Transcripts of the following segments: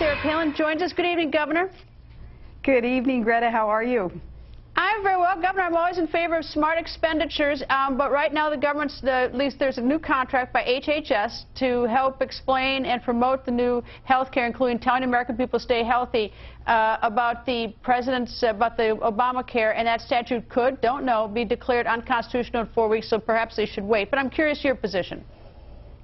Sarah Palin joins us. Good evening, Governor. Good evening, Greta. How are you? I'm very well, Governor. I'm always in favor of smart expenditures, but right now the government's, at least there's a new contract by HHS to help explain and promote the new health care, including telling American people to stay healthy, about the Obamacare, and that statute could, don't know, be declared unconstitutional in 4 weeks, so perhaps they should wait. But I'm curious your position.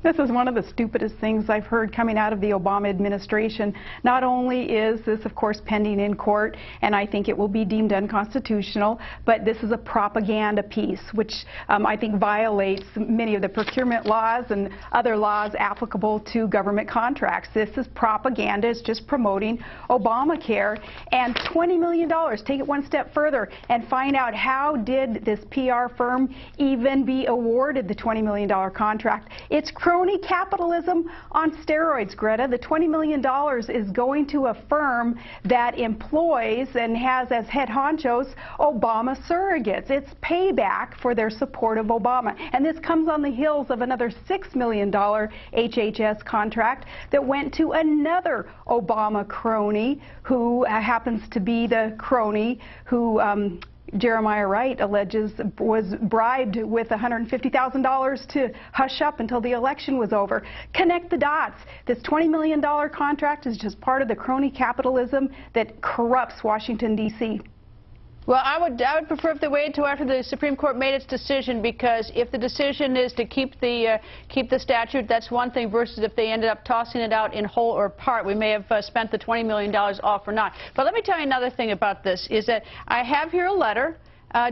This is one of the stupidest things I've heard coming out of the Obama administration. Not only is this, of course, pending in court, and I think it will be deemed unconstitutional, but this is a propaganda piece, which I think violates many of the procurement laws and other laws applicable to government contracts. This is propaganda. It's just promoting Obamacare. And $20 million, take it one step further and find out how did this PR firm even be awarded the $20 million contract. It's crony capitalism on steroids, Greta. The $20 million is going to a firm that employs and has as head honchos Obama surrogates. It's payback for their support of Obama. And this comes on the heels of another $6 million HHS contract that went to another Obama crony who happens to be the crony who Jeremiah Wright alleges was bribed with $150,000 to hush up until the election was over. Connect the dots. This $20 million contract is just part of the crony capitalism that corrupts Washington, D.C. Well, I would prefer if they waited until after the Supreme Court made its decision, because if the decision is to keep the statute, that's one thing, versus if they ended up tossing it out in whole or part. We may have spent the $20 million off or not. But let me tell you another thing about this, is that I have here a letter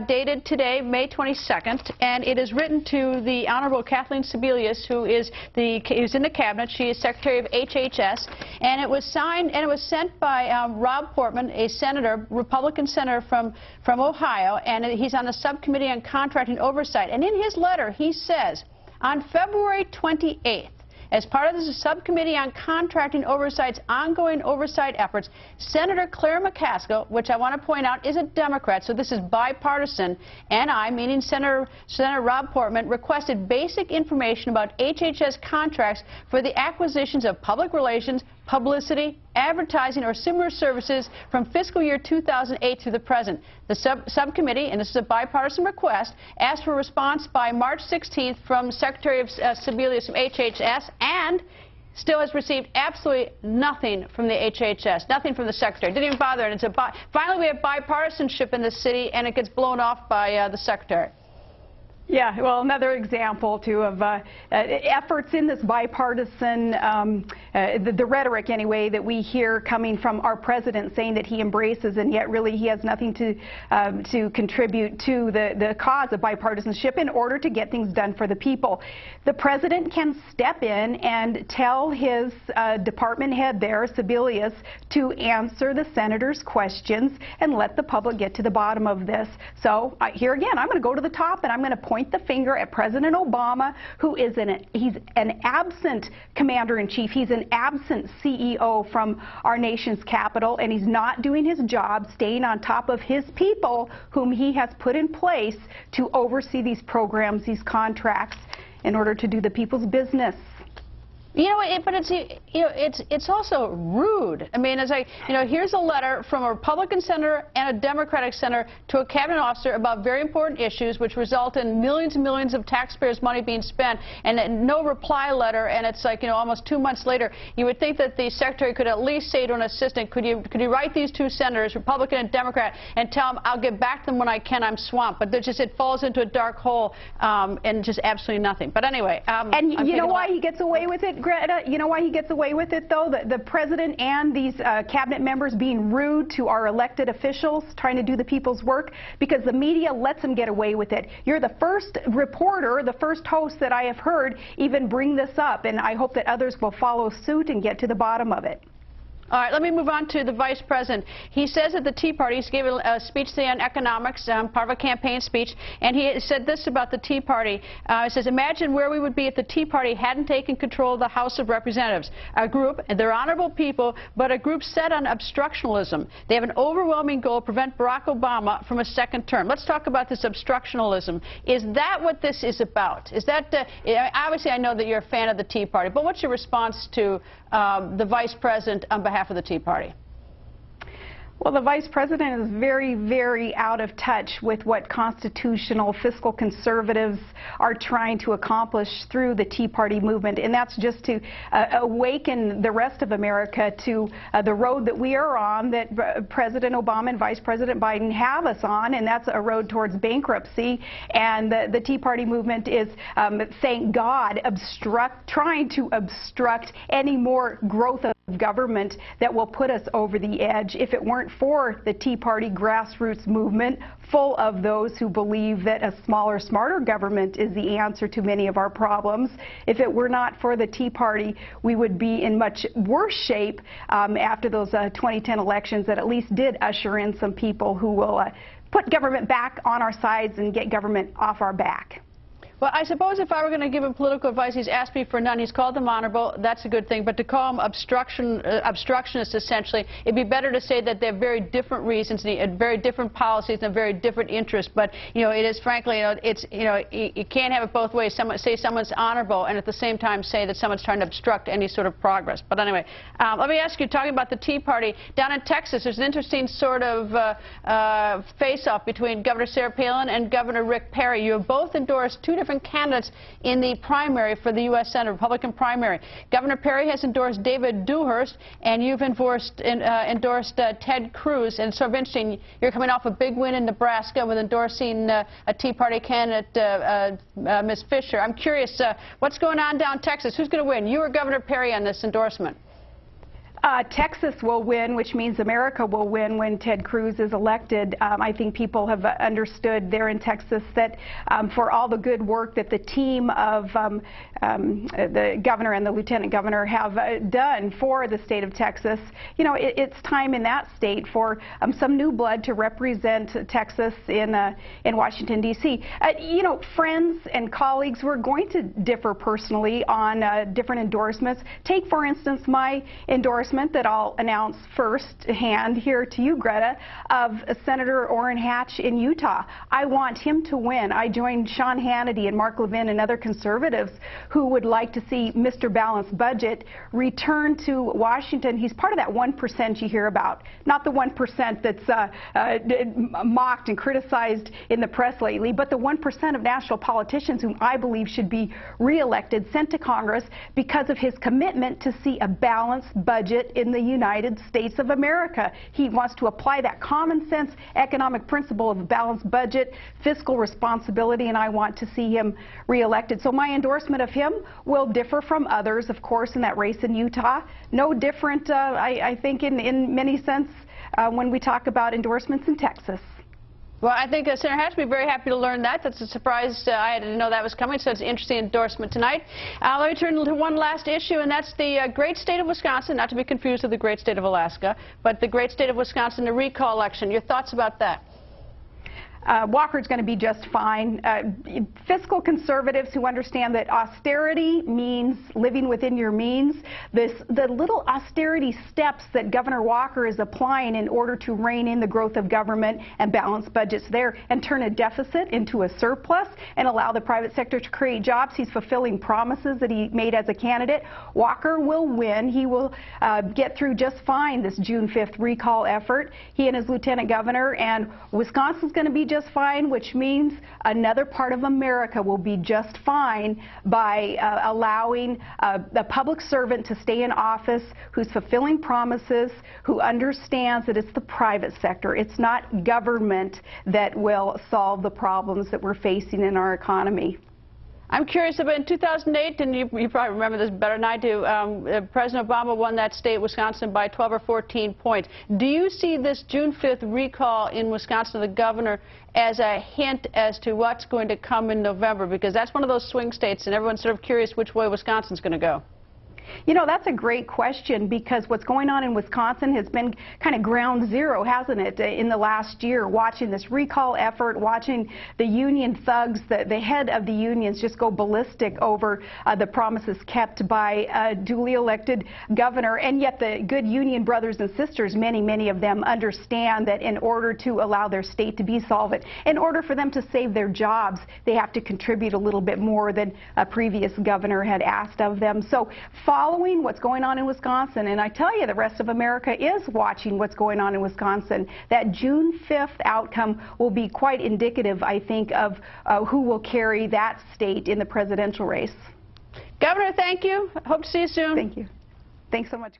dated today, May 22nd, and it is written to the Honorable Kathleen Sebelius, who is in the cabinet. She is Secretary of HHS, and it was signed and it was sent by Rob Portman, a senator, Republican senator from Ohio, and he's on the subcommittee on contracting oversight. And in his letter, he says, on February 28th, as part of the subcommittee on contracting oversight's ongoing oversight efforts, Senator Claire McCaskill, which I want to point out is a Democrat, so this is bipartisan, and I, meaning Senator Rob Portman, requested basic information about HHS contracts for the acquisitions of public relations, publicity, advertising, or similar services from fiscal year 2008 through the present. The subcommittee, and this is a bipartisan request, asked for a response by March 16th from Secretary of Sebelius from HHS, and still has received absolutely nothing from the HHS, nothing from the Secretary. Didn't even bother, and finally we have bipartisanship in this city, and it gets blown off by the Secretary. Yeah, well, another example, too, of efforts in this bipartisan, the rhetoric, anyway, that we hear coming from our president saying that he embraces, and yet really he has nothing to contribute to the cause of bipartisanship in order to get things done for the people. The president can step in and tell his department head there, Sebelius, to answer the senator's questions and let the public get to the bottom of this. So here again, I'm going to go to the top, and I'm going to point the finger at President Obama, who is he's an absent commander-in-chief. He's an absent CEO from our nation's capital, and he's not doing his job staying on top of his people, whom he has put in place to oversee these programs, these contracts, in order to do the people's business. You know, but it's also rude. I mean, it's like, you know, here's a letter from a Republican senator and a Democratic senator to a cabinet officer about very important issues, which result in millions and millions of taxpayers' money being spent, and no reply letter. And it's like, you know, almost 2 months later, you would think that the secretary could at least say to an assistant, could you write these two senators, Republican and Democrat, and tell them I'll get back to them when I can. I'm swamped. But it falls into a dark hole, and just absolutely nothing. But anyway, and you know why he gets away with it, Greta? You know why he gets away with it, though? The president and these cabinet members being rude to our elected officials trying to do the people's work, because the media lets them get away with it. You're the first reporter, the first host that I have heard even bring this up, and I hope that others will follow suit and get to the bottom of it. All right, let me move on to the vice president. He says at the Tea Party, he gave a speech today on economics, part of a campaign speech, and he said this about the Tea Party. He says, imagine where we would be if the Tea Party hadn't taken control of the House of Representatives. A group, and they're honorable people, but a group set on obstructionism. They have an overwhelming goal to prevent Barack Obama from a second term. Let's talk about this obstructionism. Is that what this is about? Is that, obviously I know that you're a fan of the Tea Party, but what's your response to the vice president on behalf of the Tea Party? Well, the vice president is very, very out of touch with what constitutional fiscal conservatives are trying to accomplish through the Tea Party movement, and that's just to awaken the rest of America to the road that we are on, that President Obama and Vice President Biden have us on, and that's a road towards bankruptcy. And the Tea Party movement is, thank God, trying to obstruct any more growth of government that will put us over the edge. If it weren't for the Tea Party grassroots movement, full of those who believe that a smaller, smarter government is the answer to many of our problems, if it were not for the Tea Party, we would be in much worse shape after those 2010 elections that at least did usher in some people who will put government back on our sides and get government off our back. Well, I suppose if I were going to give him political advice, he's asked me for none. He's called them honorable. That's a good thing. But to call him obstructionist, essentially, it'd be better to say that they're very different reasons, very different policies, and very different interests. But, you know, it is frankly, you can't have it both ways. Say someone's honorable and at the same time say that someone's trying to obstruct any sort of progress. But anyway, let me ask you, talking about the Tea Party, down in Texas, there's an interesting sort of face-off between Governor Sarah Palin and Governor Rick Perry. You have both endorsed two different candidates in the primary for the U.S. Senate, Republican primary. Governor Perry has endorsed David Dewhurst, and you've endorsed Ted Cruz. And it's sort of interesting, you're coming off a big win in Nebraska with endorsing a Tea Party candidate, Ms. Fisher. I'm curious, what's going on down in Texas? Who's going to win, you or Governor Perry on this endorsement? Texas will win, which means America will win when Ted Cruz is elected. I think people have understood there in Texas that for all the good work that the team of the governor and the lieutenant governor have done for the state of Texas, you know, it's time in that state for some new blood to represent Texas in Washington, D.C. You know, friends and colleagues, we're going to differ personally on different endorsements. Take, for instance, my endorsement that I'll announce firsthand here to you, Greta, of Senator Orrin Hatch in Utah. I want him to win. I joined Sean Hannity and Mark Levin and other conservatives who would like to see Mr. Balanced Budget return to Washington. He's part of that 1% you hear about, not the 1% that's mocked and criticized in the press lately, but the 1% of national politicians whom I believe should be reelected, sent to Congress because of his commitment to see a balanced budget in the United States of America. He wants to apply that common sense economic principle of a balanced budget, fiscal responsibility, and I want to see him reelected. So my endorsement of him will differ from others, of course, in that race in Utah. No different, I think, in many sense when we talk about endorsements in Texas. Well, I think Senator Hatch will be very happy to learn that. That's a surprise. I didn't know that was coming, so it's an interesting endorsement tonight. Let me turn to one last issue, and that's the great state of Wisconsin, not to be confused with the great state of Alaska, but the great state of Wisconsin, the recall election. Your thoughts about that? Walker's going to be just fine. Fiscal conservatives who understand that austerity means living within your means, the little austerity steps that Governor Walker is applying in order to rein in the growth of government and balance budgets there and turn a deficit into a surplus and allow the private sector to create jobs. He's fulfilling promises that he made as a candidate. Walker will win. He will get through just fine this June 5th recall effort. He and his lieutenant governor, and Wisconsin's going to be just fine, which means another part of America will be just fine by allowing a public servant to stay in office who's fulfilling promises, who understands that it's the private sector, it's not government that will solve the problems that we're facing in our economy. I'm curious about in 2008, and you probably remember this better than I do, President Obama won that state, Wisconsin, by 12 or 14 points. Do you see this June 5th recall in Wisconsin, the governor, as a hint as to what's going to come in November? Because that's one of those swing states, and everyone's sort of curious which way Wisconsin's going to go. You know, that's a great question, because what's going on in Wisconsin has been kind of ground zero, hasn't it, in the last year, watching this recall effort, watching the union thugs, the head of the unions just go ballistic over the promises kept by a duly elected governor. And yet the good union brothers and sisters, many of them, understand that in order to allow their state to be solvent, in order for them to save their jobs, they have to contribute a little bit more than a previous governor had asked of them. So following what's going on in Wisconsin, and I tell you, the rest of America is watching what's going on in Wisconsin. That June 5th outcome will be quite indicative, I think, of who will carry that state in the presidential race. Governor, thank you. Hope to see you soon. Thank you. Thanks so much.